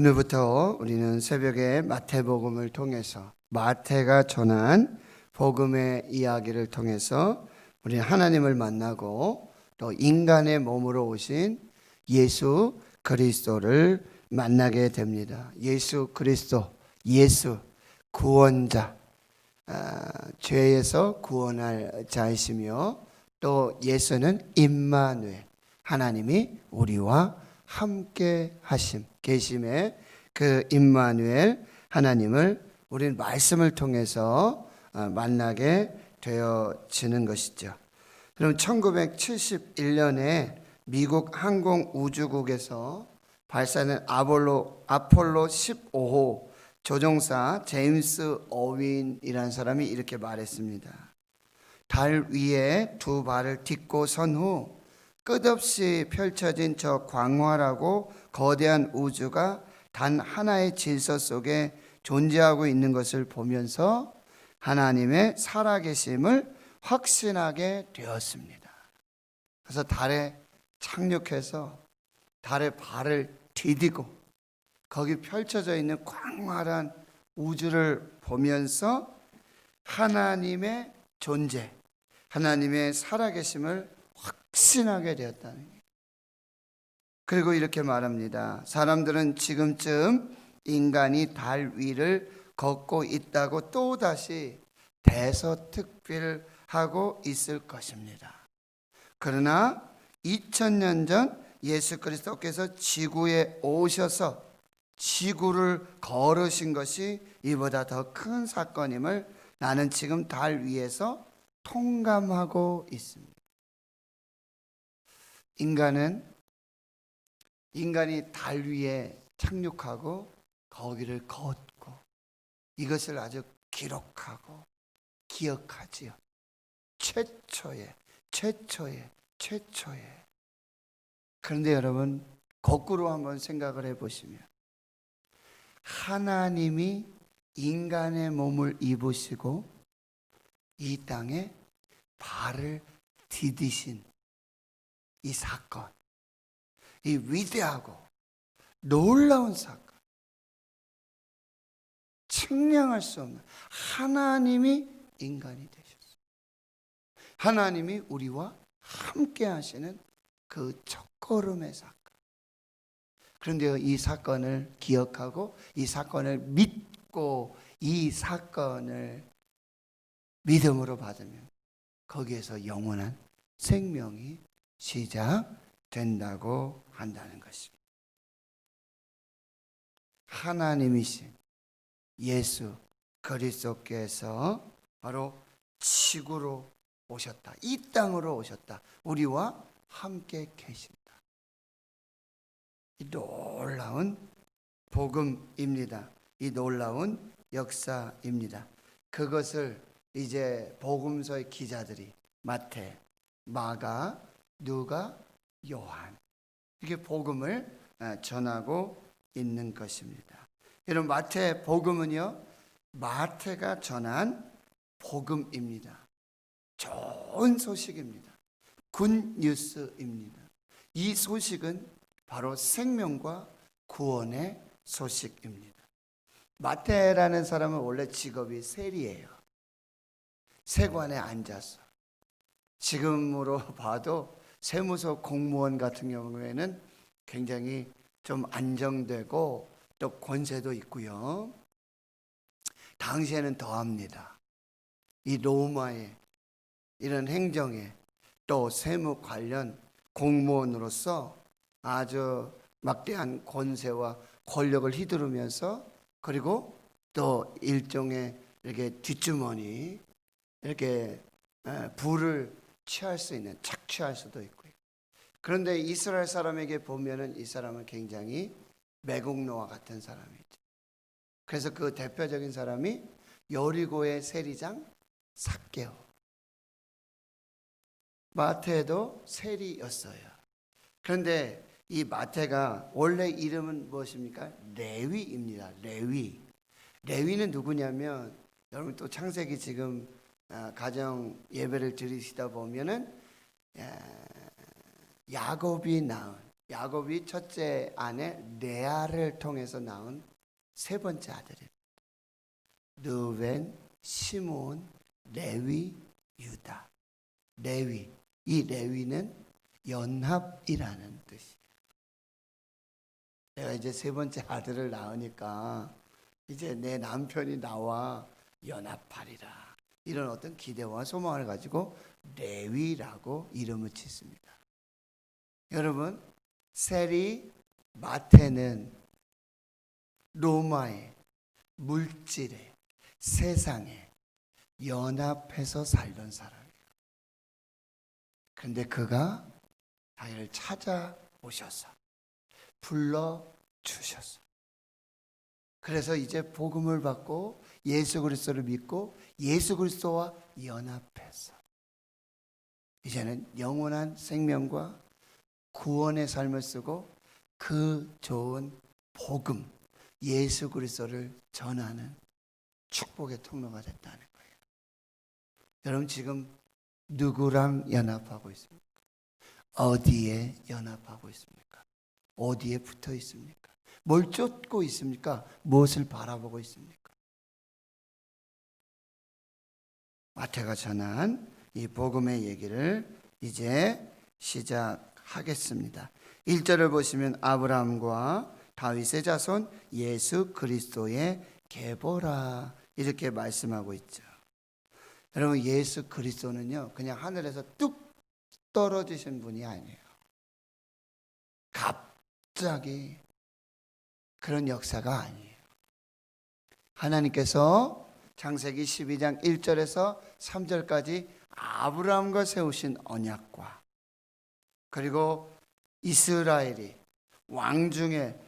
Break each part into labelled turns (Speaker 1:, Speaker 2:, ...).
Speaker 1: 오늘부터 우리는 새벽에 마태복음을 통해서 마태가 전한 복음의 이야기를 통해서 우리 하나님을 만나고 또 인간의 몸으로 오신 예수 그리스도를 만나게 됩니다. 예수 그리스도, 예수 구원자, 죄에서 구원할 자이시며 또 예수는 임마누엘, 하나님이 우리와 함께 하심, 계심의 그 임마누엘 하나님을 우리는 말씀을 통해서 만나게 되어지는 것이죠. 그럼 1971년에 미국 항공우주국에서 발사된 아폴로 15호 조종사 제임스 어윈이라는 사람이 이렇게 말했습니다. 달 위에 두 발을 딛고 선 후 끝없이 펼쳐진 저 광활하고 거대한 우주가 단 하나의 질서 속에 존재하고 있는 것을 보면서 하나님의 살아계심을 확신하게 되었습니다. 그래서 달에 착륙해서 달에 발을 디디고 거기 펼쳐져 있는 광활한 우주를 보면서 하나님의 존재, 하나님의 살아계심을 확신하게 되었다는 거예요. 그리고 이렇게 말합니다. 사람들은 지금쯤 인간이 달 위를 걷고 있다고 또다시 대서특필하고 있을 것입니다. 그러나 2000년 전 예수 그리스도께서 지구에 오셔서 지구를 걸으신 것이 이보다 더 큰 사건임을 나는 지금 달 위에서 통감하고 있습니다. 인간이 달 위에 착륙하고 거기를 걷고 이것을 아주 기록하고 기억하지요. 최초의. 그런데 여러분, 거꾸로 한번 생각을 해보시면 하나님이 인간의 몸을 입으시고 이 땅에 발을 디디신 이 사건, 이 위대하고 놀라운 사건, 측량할 수 없는 하나님이 인간이 되셨어요. 하나님이 우리와 함께 하시는 그 첫걸음의 사건. 그런데 이 사건을 기억하고 이 사건을 믿고 이 사건을 믿음으로 받으면 거기에서 영원한 생명이 시작된다고 한다는 것입니다. 하나님이신 예수 그리스도께서 바로 지구로 오셨다. 이 땅으로 오셨다. 우리와 함께 계신다. 이 놀라운 복음입니다. 이 놀라운 역사입니다. 그것을 이제 복음서의 기자들이 마태, 마가, 누가, 요한 이렇게 복음을 전하고 있는 것입니다. 여러분, 마태 복음은요, 마태가 전한 복음입니다. 좋은 소식입니다. 굿뉴스입니다. 이 소식은 바로 생명과 구원의 소식입니다. 마태라는 사람은 원래 직업이 세리예요. 세관에 앉아서 지금으로 봐도 세무서 공무원 같은 경우에는 굉장히 좀 안정되고 또 권세도 있고요. 당시에는 더합니다. 이 로마의 이런 행정에 또 세무 관련 공무원으로서 아주 막대한 권세와 권력을 휘두르면서 그리고 또 일종의 이렇게 뒷주머니 이렇게 부를 취할 수 있는, 착취할 수도 있고요. 그런데 이스라엘 사람에게 보면은 이 사람은 굉장히 매국노와 같은 사람이죠. 그래서 그 대표적인 사람이 여리고의 세리장 삭개오. 마태도 세리였어요. 그런데 이 마태가 원래 이름은 무엇입니까? 레위입니다. 레위는 누구냐면 여러분 또 창세기 지금 가정 예배를 드리시다 보면은 야곱이 낳은 야곱이 첫째 아내 레아를 통해서 낳은 세 번째 아들이에요. 르벤, 시몬, 레위, 유다. 레위. 이 레위는 연합이라는 뜻이에요. 내가 이제 세 번째 아들을 낳으니까 이제 내 남편이 나와 연합하리라. 이런 어떤 기대와 소망을 가지고 레위라고 이름을 짓습니다. 여러분, 세리 마태는 로마의 물질에 세상에 연합해서 살던 사람이에요. 그런데 그가 자기를 찾아오셔서 불러주셨어. 그래서 이제 복음을 받고 예수 그리스도를 믿고 예수 그리스도와 연합해서 이제는 영원한 생명과 구원의 삶을 쓰고 그 좋은 복음 예수 그리스도를 전하는 축복의 통로가 됐다는 거예요. 여러분 지금 누구랑 연합하고 있습니까? 어디에 연합하고 있습니까? 어디에 붙어 있습니까? 뭘 쫓고 있습니까? 무엇을 바라보고 있습니까? 마태가 전한 이 복음의 얘기를 이제 시작하겠습니다. 1절을 보시면 아브라함과 다윗의 자손 예수 그리스도의 계보라 이렇게 말씀하고 있죠. 여러분 예수 그리스도는요 그냥 하늘에서 뚝 떨어지신 분이 아니에요. 갑자기 그런 역사가 아니에요. 하나님께서 창세기 12장 1절에서 3절까지 아브라함과 세우신 언약과 그리고 이스라엘이 왕 중에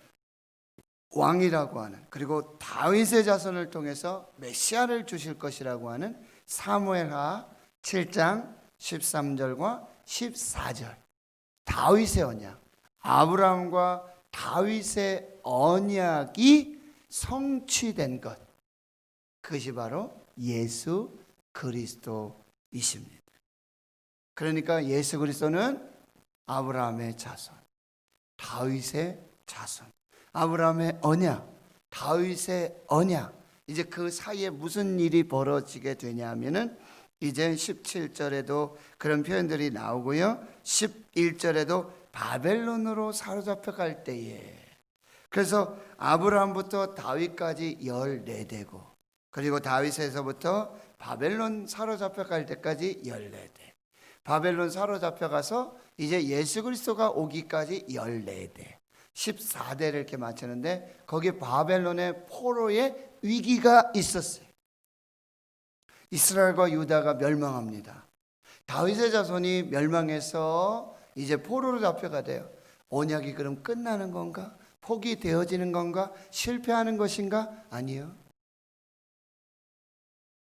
Speaker 1: 왕이라고 하는 그리고 다윗의 자손을 통해서 메시아를 주실 것이라고 하는 사무엘하 7장 13절과 14절 다윗의 언약 아브라함과 다윗의 언약이 성취된 것 그것이 바로 예수 그리스도이십니다. 그러니까 예수 그리스도는 아브라함의 자손 다윗의 자손 아브라함의 언약 다윗의 언약 이제 그 사이에 무슨 일이 벌어지게 되냐면은 이제 17절에도 그런 표현들이 나오고요 11절에도 바벨론으로 사로잡혀 갈 때에 그래서 아브라함부터 다윗까지 14대고 그리고 다윗에서부터 바벨론 사로잡혀 갈 때까지 14대 바벨론 사로잡혀 가서 이제 예수 그리스도가 오기까지 14대 14대를 이렇게 맞추는데 거기에 바벨론의 포로의 위기가 있었어요. 이스라엘과 유다가 멸망합니다. 다윗의 자손이 멸망해서 이제 포로로 잡혀가 돼요. 언약이 그럼 끝나는 건가? 포기되어지는 건가? 실패하는 것인가? 아니요.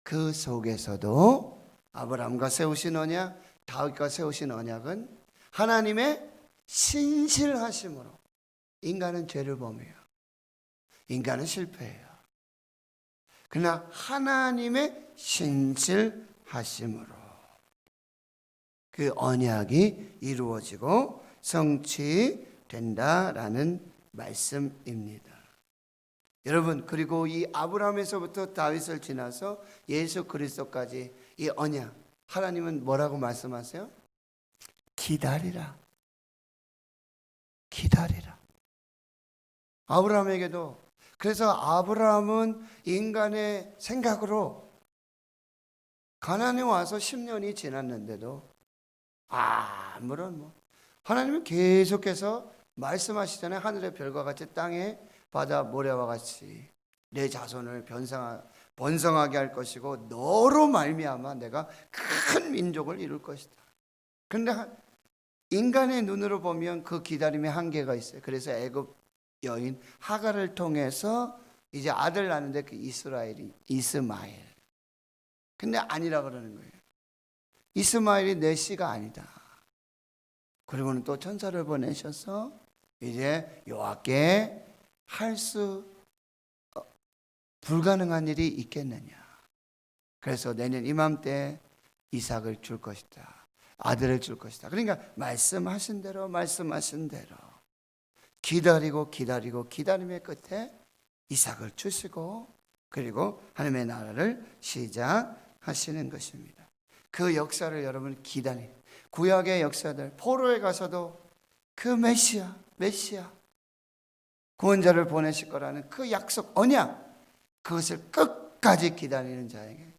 Speaker 1: 그 속에서도 아브라함과 세우신 언약, 다윗과 세우신 언약은 하나님의 신실하심으로 인간은 죄를 범해요. 인간은 실패해요. 그러나 하나님의 신실하심으로 그 언약이 이루어지고 성취된다라는 말씀입니다. 여러분 그리고 이 아브라함에서부터 다윗을 지나서 예수 그리스도까지 이 언약 하나님은 뭐라고 말씀하세요? 기다리라. 기다리라. 아브라함에게도 그래서 아브라함은 인간의 생각으로 가나안에 와서 10년이 지났는데도 아무런 하나님은 계속해서 말씀하시잖아요. 하늘의 별과 같이 땅에 바다 모래와 같이 내 자손을 번성하게 할 것이고 너로 말미암아 내가 큰 민족을 이룰 것이다. 그런데 인간의 눈으로 보면 그 기다림에 한계가 있어요. 그래서 애굽 여인 하갈을 통해서 이제 아들 낳는데 그 이스마엘. 근데 아니라 그러는 거예요. 이스마엘이 내 씨가 아니다. 그리고는 또 천사를 보내셔서 이제 여호와께 할 수 불가능한 일이 있겠느냐. 그래서 내년 이맘때 이삭을 줄 것이다. 아들을 줄 것이다. 그러니까 말씀하신 대로 기다리고 기다리고 기다림의 끝에 이삭을 주시고 그리고 하나님의 나라를 시작하시는 것입니다. 그 역사를 여러분 기다리. 구약의 역사들 포로에 가서도 그 메시아 구원자를 보내실 거라는 그 약속 언약, 그것을 끝까지 기다리는 자에게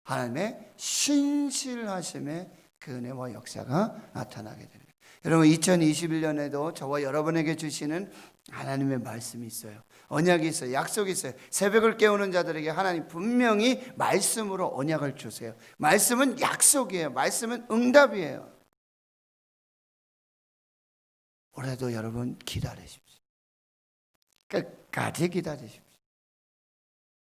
Speaker 1: 하나님의 신실하심의 그 은혜와 역사가 나타나게 됩니다. 여러분 2021년에도 저와 여러분에게 주시는 하나님의 말씀이 있어요. 언약이 있어요. 약속이 있어요. 새벽을 깨우는 자들에게 하나님 분명히 말씀으로 언약을 주세요. 말씀은 약속이에요. 말씀은 응답이에요. 올해도 여러분 기다리십시오. 끝까지 기다리십시오.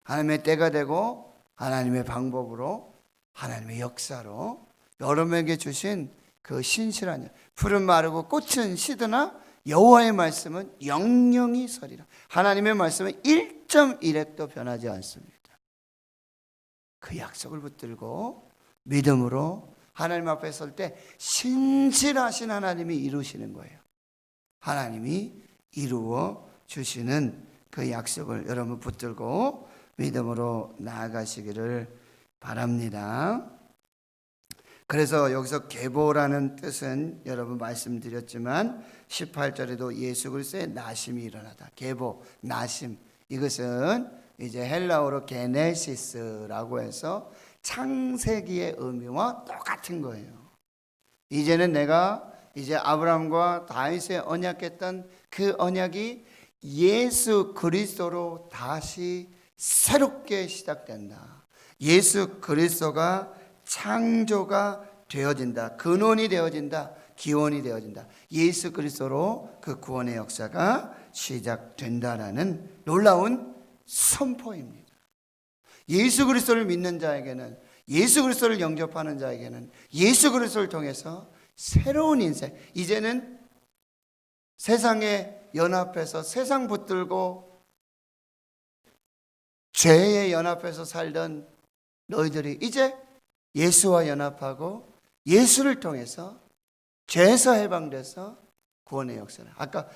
Speaker 1: 하나님의 때가 되고 하나님의 방법으로 하나님의 역사로 여러분에게 주신 그 신실한 푸른 마르고 꽃은 시드나 여호와의 말씀은 영영이 서리라. 하나님의 말씀은 1.1핵도 변하지 않습니다. 그 약속을 붙들고 믿음으로 하나님 앞에 설 때 신실하신 하나님이 이루시는 거예요. 하나님이 이루어 주시는 그 약속을 여러분 붙들고 믿음으로 나아가시기를 바랍니다. 그래서 여기서 계보라는 뜻은 여러분 말씀드렸지만 18절에도 예수 그리스도의 나심이 일어나다. 계보, 나심. 이것은 이제 헬라어로 게네시스라고 해서 창세기의 의미와 똑같은 거예요. 이제는 내가 이제 아브라함과 다윗의 언약했던 그 언약이 예수 그리스도로 다시 새롭게 시작된다. 예수 그리스도가 창조가 되어진다. 근원이 되어진다. 기원이 되어진다. 예수 그리스도로 그 구원의 역사가 시작된다라는 놀라운 선포입니다. 예수 그리스도를 믿는 자에게는, 예수 그리스도를 영접하는 자에게는 예수 그리스도를 통해서 새로운 인생, 이제는 세상에 연합해서 세상 붙들고 죄에 연합해서 살던 너희들이 이제 예수와 연합하고 예수를 통해서 죄에서 해방돼서 구원의 역사를. 아까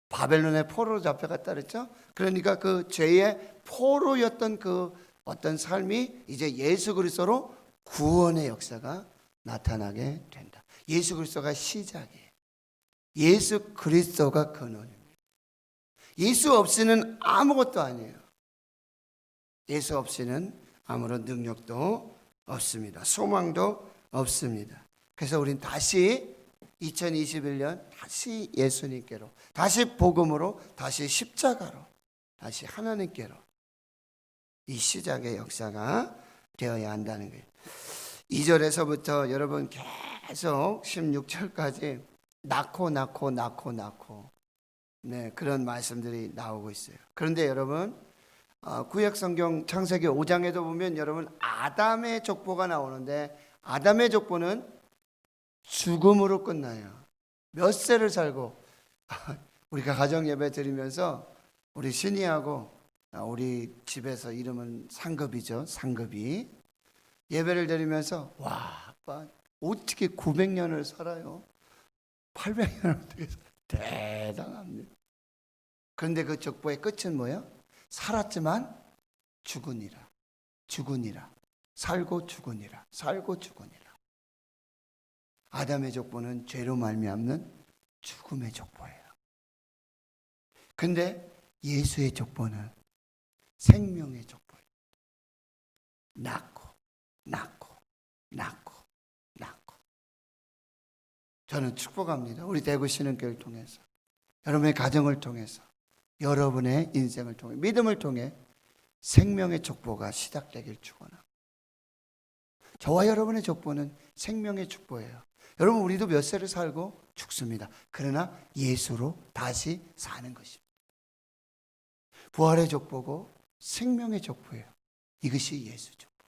Speaker 1: 바벨론의 포로로 잡혀갔다 그랬죠? 그러니까 그 죄의 포로였던 그 어떤 삶이 이제 예수 그리스도로 구원의 역사가 나타나게 된다. 예수 그리스도가 시작이에요. 예수 그리스도가 근원입니다. 예수 없이는 아무것도 아니에요. 예수 없이는 아무런 능력도 없습니다. 소망도 없습니다. 그래서 우린 다시 2021년 다시 예수님께로, 다시 복음으로, 다시 십자가로, 다시 하나님께로 이 시작의 역사가 되어야 한다는 거예요. 2절에서부터 여러분 계속 16절까지 낳고 네, 그런 말씀들이 나오고 있어요. 그런데 여러분 구약 성경 창세기 5장에도 보면 여러분 아담의 족보가 나오는데 아담의 족보는 죽음으로 끝나요. 몇 세를 살고 우리가 가정 예배 드리면서 우리 신이하고 우리 집에서 이름은 상급이죠. 상급이 예배를 드리면서 와 아빠 어떻게 900년을 살아요? 800년을 어떻게 살아요? 대단합니다. 그런데 그 족보의 끝은 뭐예요? 살았지만 죽으니라. 살고 죽으니라. 아담의 족보는 죄로 말미암는 죽음의 족보예요. 근데 예수의 족보는 생명의 족보예요. 낳고 저는 축복합니다. 우리 대구 신흥교회를 통해서, 여러분의 가정을 통해서, 여러분의 인생을 통해, 믿음을 통해 생명의 족보가 시작되길 축원합니다. 저와 여러분의 족보는 생명의 족보예요. 여러분 우리도 몇 세를 살고 죽습니다. 그러나 예수로 다시 사는 것입니다. 부활의 족보고 생명의 족보예요. 이것이 예수 족보.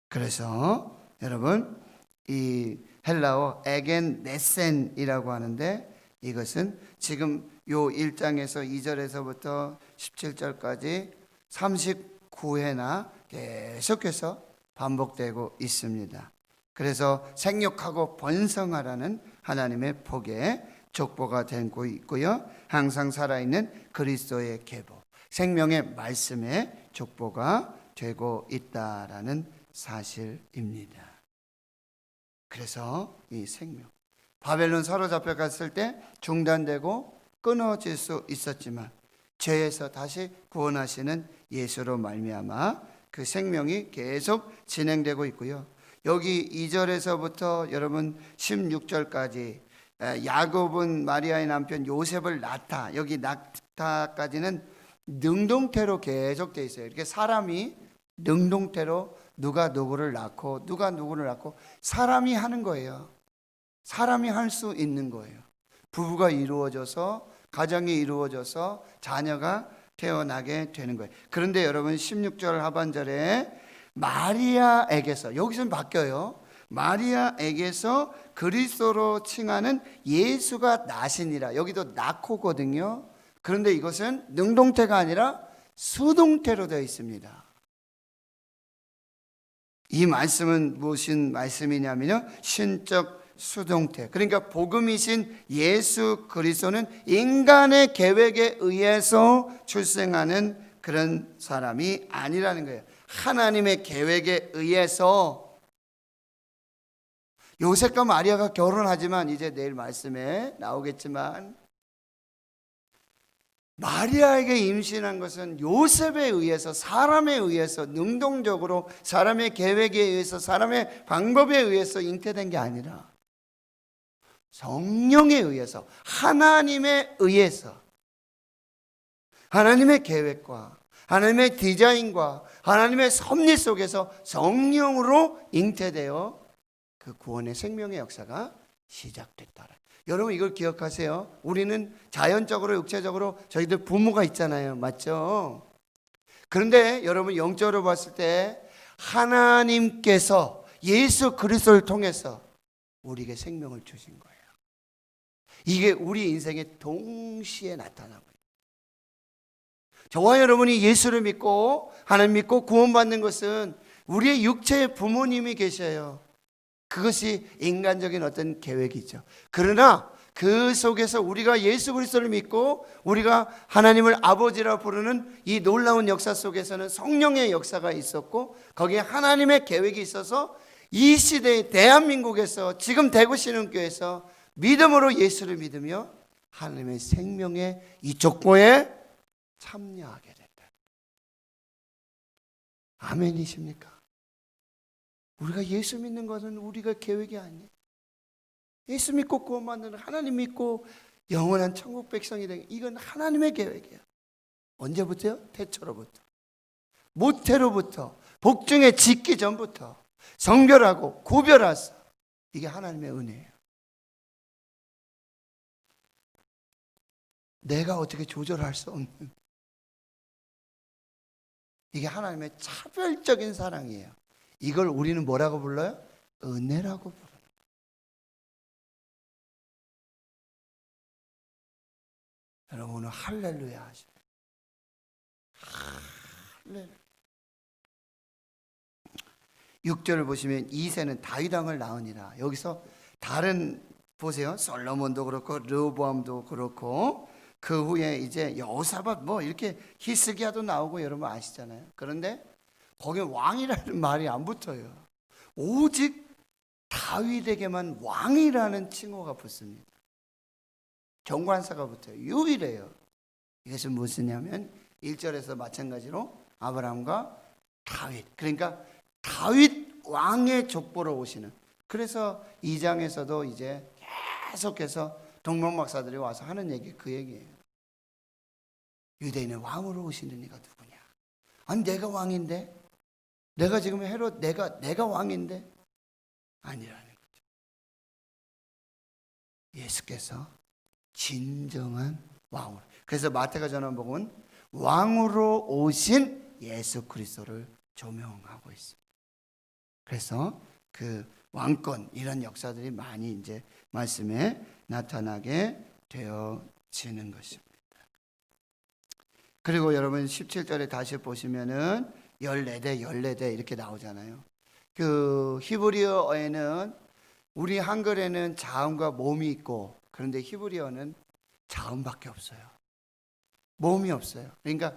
Speaker 1: 그래서 여러분 이 헬라어 에겐네센이라고 하는데 이것은 지금 요 1장에서 2절에서부터 17절까지 39회나 계속해서 반복되고 있습니다. 그래서 생육하고 번성하라는 하나님의 복의 족보가 되고 있고요. 항상 살아있는 그리스도의 계보, 생명의 말씀의 족보가 되고 있다라는 사실입니다. 그래서 이 생명, 바벨론 사로잡혀 갔을 때 중단되고 끊어질 수 있었지만 죄에서 다시 구원하시는 예수로 말미암아 그 생명이 계속 진행되고 있고요. 여기 2절에서부터 여러분 16절까지 야곱은 마리아의 남편 요셉을 낳다, 여기 낳다까지는 능동태로 계속 되어 있어요. 이렇게 사람이 능동태로 누가 누구를 낳고 누가 누구를 낳고 사람이 하는 거예요. 사람이 할 수 있는 거예요. 부부가 이루어져서, 가정이 이루어져서 자녀가 태어나게 되는 거예요. 그런데 여러분 16절 하반절에 마리아에게서, 여기서는 바뀌어요. 마리아에게서 그리스도로 칭하는 예수가 나시니라. 여기도 낳고거든요. 그런데 이것은 능동태가 아니라 수동태로 되어 있습니다. 이 말씀은 무슨 말씀이냐면요, 신적 수동태. 그러니까 복음이신 예수 그리스도는 인간의 계획에 의해서 출생하는 그런 사람이 아니라는 거예요. 하나님의 계획에 의해서. 요셉과 마리아가 결혼하지만, 이제 내일 말씀에 나오겠지만, 마리아에게 임신한 것은 요셉에 의해서, 사람에 의해서, 능동적으로 사람의 계획에 의해서, 사람의 방법에 의해서 잉태된 게 아니라 성령에 의해서, 하나님에 의해서, 하나님의 계획과 하나님의 디자인과 하나님의 섭리 속에서 성령으로 잉태되어 그 구원의 생명의 역사가 시작됐다. 여러분 이걸 기억하세요. 우리는 자연적으로, 육체적으로 저희들 부모가 있잖아요. 맞죠? 그런데 여러분 영적으로 봤을 때 하나님께서 예수 그리스도를 통해서 우리에게 생명을 주신 거예요. 이게 우리 인생에 동시에 나타난 거예요. 저와 여러분이 예수를 믿고 하나님 믿고 구원받는 것은 우리의 육체의 부모님이 계셔요. 그것이 인간적인 어떤 계획이죠. 그러나 그 속에서 우리가 예수 그리스도를 믿고 우리가 하나님을 아버지라 부르는 이 놀라운 역사 속에서는 성령의 역사가 있었고, 거기에 하나님의 계획이 있어서 이 시대의 대한민국에서, 지금 대구신흥교회에서 믿음으로 예수를 믿으며 하나님의 생명의 이 족보에 참여하게 된다. 아멘이십니까? 우리가 예수 믿는 것은 우리가 계획이 아니에요. 예수 믿고 구원받는, 하나님 믿고 영원한 천국 백성이 되는, 이건 하나님의 계획이에요. 언제부터요? 태초로부터, 모태로부터, 복중에 짓기 전부터 성별하고 구별하사, 이게 하나님의 은혜예요. 내가 어떻게 조절할 수 없는, 이게 하나님의 차별적인 사랑이에요. 이걸 우리는 뭐라고 불러요? 은혜라고 불러요. 여러분 오늘 할렐루야 하시네. 할렐루야. 6절을 보시면 이새는 다윗 왕을 낳으니라. 여기서 다른, 보세요. 솔로몬도 그렇고 르호보암도 그렇고 그 후에 이제 여호사밧 뭐 이렇게 히스기야도 나오고 여러분 아시잖아요. 그런데 거기에 왕이라는 말이 안 붙어요. 오직 다윗에게만 왕이라는 칭호가 붙습니다. 정관사가 붙어요. 유일해요. 이것은 무엇이냐면 1절에서 마찬가지로 아브라함과 다윗, 그러니까 다윗 왕의 족보로 오시는. 그래서 2장에서도 이제 계속해서 동명박사들이 와서 하는 얘기, 그 얘기예요. 유대인의 왕으로 오시는 이가 누구냐? 아니 내가 왕인데, 내가 지금 헤롯, 내가 왕인데, 아니라는 거죠. 예수께서 진정한 왕으로. 그래서 마태가 전한 복음은 왕으로 오신 예수 그리스도를 조명하고 있습니다. 그래서 그 왕권, 이런 역사들이 많이 이제 말씀에 나타나게 되어지는 것입니다. 그리고 여러분 17절에 다시 보시면은 14대 이렇게 나오잖아요. 그 히브리어에는, 우리 한글에는 자음과 몸이 있고 그런데 히브리어는 자음밖에 없어요. 모음이 없어요. 그러니까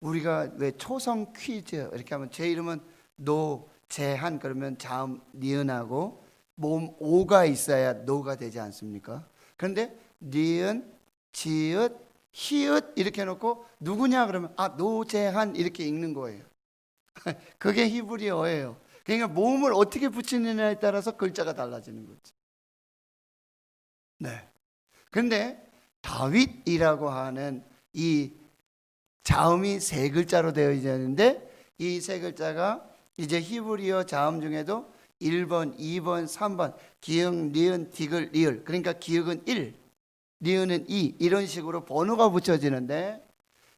Speaker 1: 우리가 왜 초성 퀴즈 이렇게 하면 제 이름은 노재한 그러면 자음 니은하고 모음 오가 있어야 노가 되지 않습니까? 그런데 니은, 지읒, 히읗 이렇게 해놓고 누구냐 그러면 노재한 이렇게 읽는 거예요. 그게 히브리어예요. 그러니까 모음을 어떻게 붙이느냐에 따라서 글자가 달라지는 거죠. 네. 그런데 다윗이라고 하는 이 자음이 세 글자로 되어 있는데 이 세 글자가 이제 히브리어 자음 중에도 1번, 2번, 3번 기역, 니은, 디귿, 리을 그러니까 기역은 1, 니은은 2 이런 식으로 번호가 붙여지는데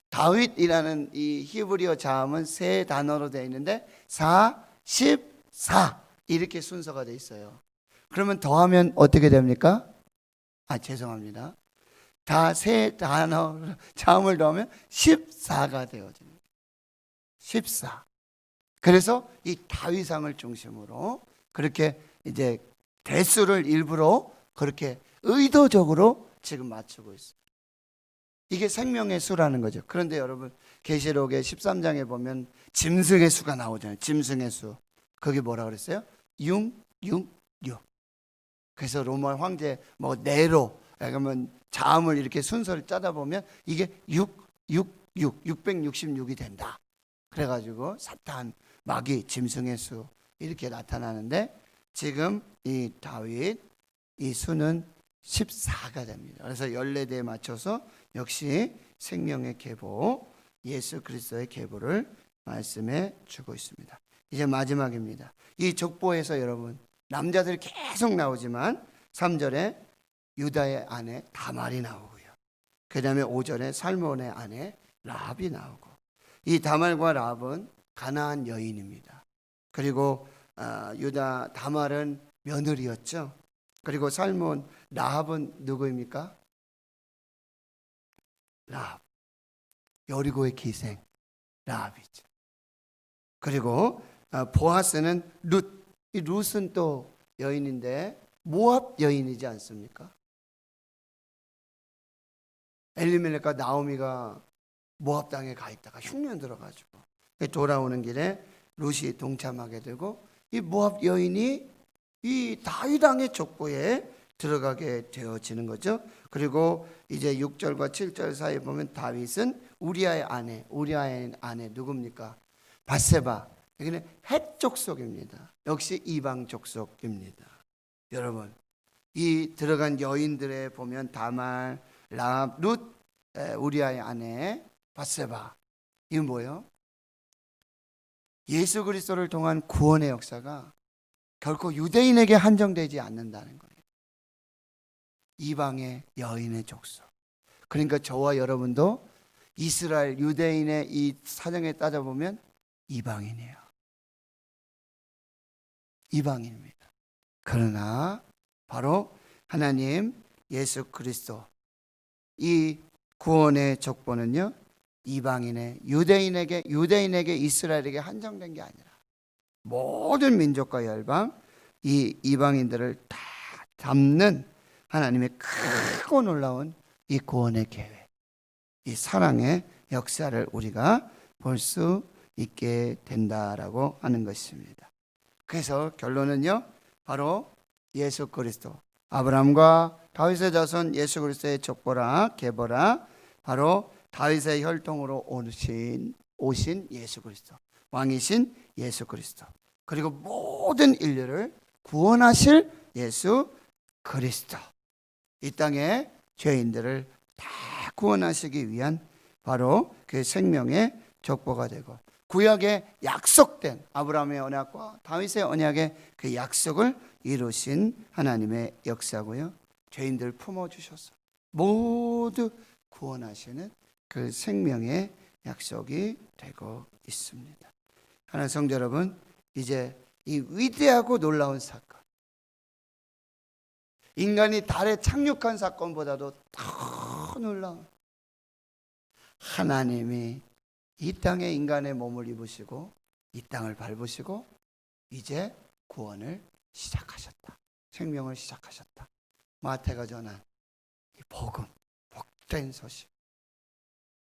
Speaker 1: 다윗이라는 이 히브리어 자음은 세 단어로 되어 있는데 4, 14 이렇게 순서가 되어 있어요. 그러면 더하면 어떻게 됩니까? 죄송합니다. 다 세 단어 자음을 더하면 14가 되어집니다. 14. 그래서 이 다윗상을 중심으로 그렇게 이제 대수를 일부러 그렇게 의도적으로 지금 맞추고 있어요. 이게 생명의 수라는 거죠. 그런데 여러분 계시록의 13장에 보면 짐승의 수가 나오잖아요. 짐승의 수. 그게 뭐라 그랬어요? 6, 6, 6. 그래서 로마 황제 네로 그러면 자음을 이렇게 순서를 짜다 보면 이게 666이 된다. 그래가지고 사탄, 마귀, 짐승의 수 이렇게 나타나는데 지금 이 다윗 이 수는 14가 됩니다. 그래서 14대에 맞춰서 역시 생명의 계보 예수 그리스도의 계보를 말씀해 주고 있습니다. 이제 마지막입니다. 이 족보에서 여러분 남자들이 계속 나오지만 3절에 유다의 아내 다말이 나오고요. 그 다음에 5절에 살몬의 아내 라합이 나오고 이 다말과 라합은 가나안 여인입니다. 그리고 유다 다말은 며느리였죠. 그리고 살몬 라합은 누구입니까? 라합 여리고의 기생 라합이죠. 그리고 보아스는 룻. 이 룻은 또 여인인데 모압 여인이지 않습니까? 엘리멜렉과 나오미가 모압 땅에 가 있다가 흉년 들어가지고 돌아오는 길에 룻이 동참하게 되고 이 모압 여인이 이 다윗 왕의 족보에 들어가게 되어지는 거죠. 그리고 이제 6절과 7절 사이에 보면 다윗은 우리아의 아내 누굽니까? 밧세바. 여기는 헷 족속입니다. 역시 이방 족속입니다. 여러분 이 들어간 여인들에 보면 다말, 라합, 룻, 우리아의 아내 밧세바. 이건 뭐예요? 예수 그리스도를 통한 구원의 역사가 결코 유대인에게 한정되지 않는다는 거예요. 이방의 여인의 족속. 그러니까 저와 여러분도 이스라엘 유대인의 이 사정에 따져보면 이방인이에요. 이방인입니다. 그러나 바로 하나님 예수 그리스도 이 구원의 족보는요 이방인의 유대인에게 이스라엘에게 한정된 게 아니라 모든 민족과 열방 이 이방인들을 다 담는 하나님의 크고 놀라운 이 구원의 계획, 이 사랑의 역사를 우리가 볼 수 있게 된다라고 하는 것입니다. 그래서 결론은요 바로 예수 그리스도 아브라함과 다윗의 자손 예수 그리스도의 족보라 계보라 바로 다윗의 혈통으로 오신 예수 그리스도 왕이신 예수 그리스도 그리고 모든 인류를 구원하실 예수 그리스도 이 땅의 죄인들을 다 구원하시기 위한 바로 그 생명의 족보가 되고 구약에 약속된 아브라함의 언약과 다윗의 언약의 그 약속을 이루신 하나님의 역사고요. 죄인들 품어주셔서 모두 구원하시는 그 생명의 약속이 되고 있습니다. 하나님 성도 여러분, 이제 이 위대하고 놀라운 사건, 인간이 달에 착륙한 사건보다도 더 놀라운 하나님이 이 땅에 인간의 몸을 입으시고 이 땅을 밟으시고 이제 구원을 시작하셨다. 생명을 시작하셨다. 마태가 전한 이 복음, 복된 소식,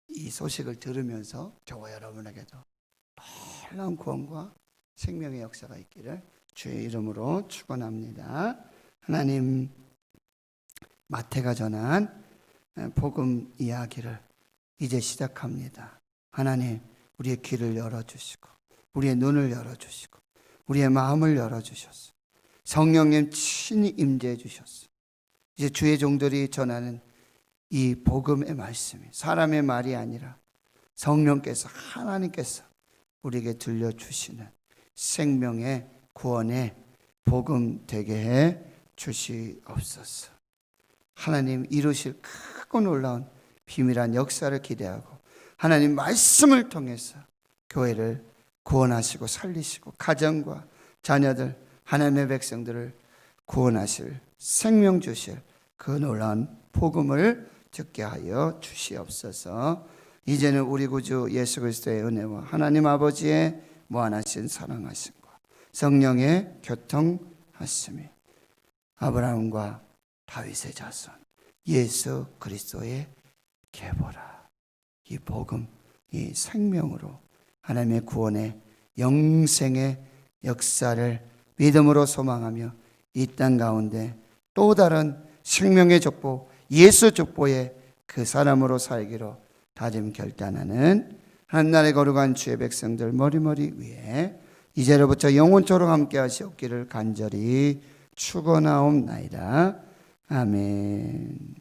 Speaker 1: 이 소식을 들으면서 저와 여러분에게도 놀라운 구원과 생명의 역사가 있기를 주의 이름으로 축원합니다. 하나님, 마태가 전한 복음 이야기를 이제 시작합니다. 하나님, 우리의 귀를 열어주시고 우리의 눈을 열어주시고 우리의 마음을 열어주셨어. 성령님 친히 임재해 주셨어. 이제 주의 종들이 전하는 이 복음의 말씀이 사람의 말이 아니라 성령께서, 하나님께서 우리에게 들려주시는 생명의 구원의 복음 되게 해 주시옵소서. 하나님 이루실 크고 놀라운 비밀한 역사를 기대하고 하나님 말씀을 통해서 교회를 구원하시고 살리시고 가정과 자녀들, 하나님의 백성들을 구원하실, 생명 주실 그 놀라운 복음을 듣게 하여 주시옵소서. 이제는 우리 구주 예수 그리스도의 은혜와 하나님 아버지의 무한하신 사랑하심과 성령의 교통하심이 아브라함과 다윗의 자손 예수 그리스도의 계보라, 이 복음, 이 생명으로 하나님의 구원의 영생의 역사를 믿음으로 소망하며 이 땅 가운데 또 다른 생명의 족보, 예수 족보의 그 사람으로 살기로 다짐 결단하는 하나님의 거룩한 주의 백성들 머리머리 위에 이제로부터 영원토록 함께 하시옵기를 간절히 축원하옵나이다. 아멘.